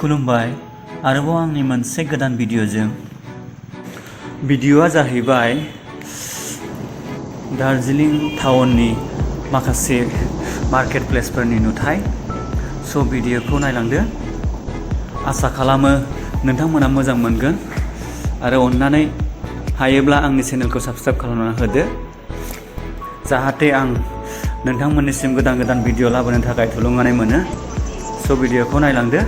खुलुमबाय आरोबाव आंनि मोनसे गोदान भिडिअजों भिडिअआ जाहैबाय दार्जिलिं टाउननि माखासे मार्केट प्लेसफोरनि नुथाय स' भिडिअखौ नायलांदो आसा खालामो नोंथांमोना मोजां मोनगोन आरो अन्नानै हायोब्ला आंनि चेनेलखौ साबस्क्राइब खालामना होदो जाहाथे आं नोंथांमोननिसिम गोदान गोदान भिडिअ लाबोनो थाखाय थुलुंगानाय मोनो स' भिडिअखौ नायलांदो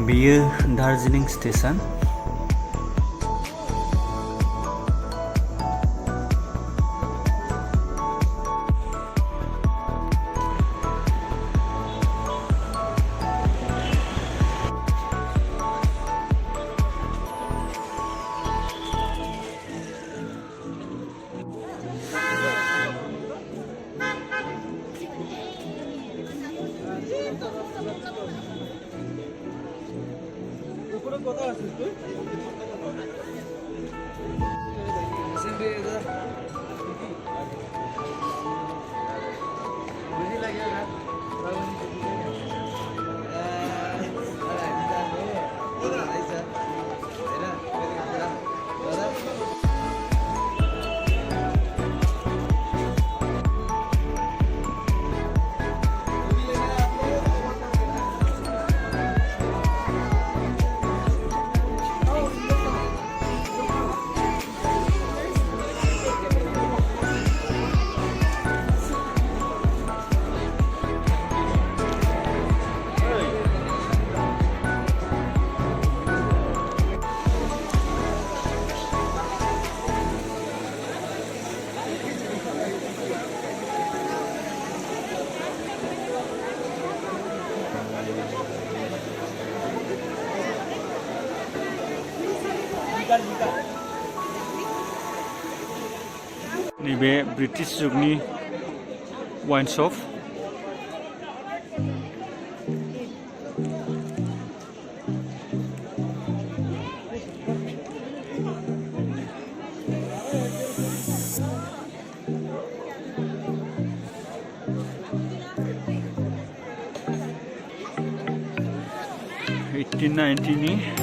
बेयो दार्जिलिं स्टेशन नैबे ब्रिटिश जुगनि वाइन शप '90 नि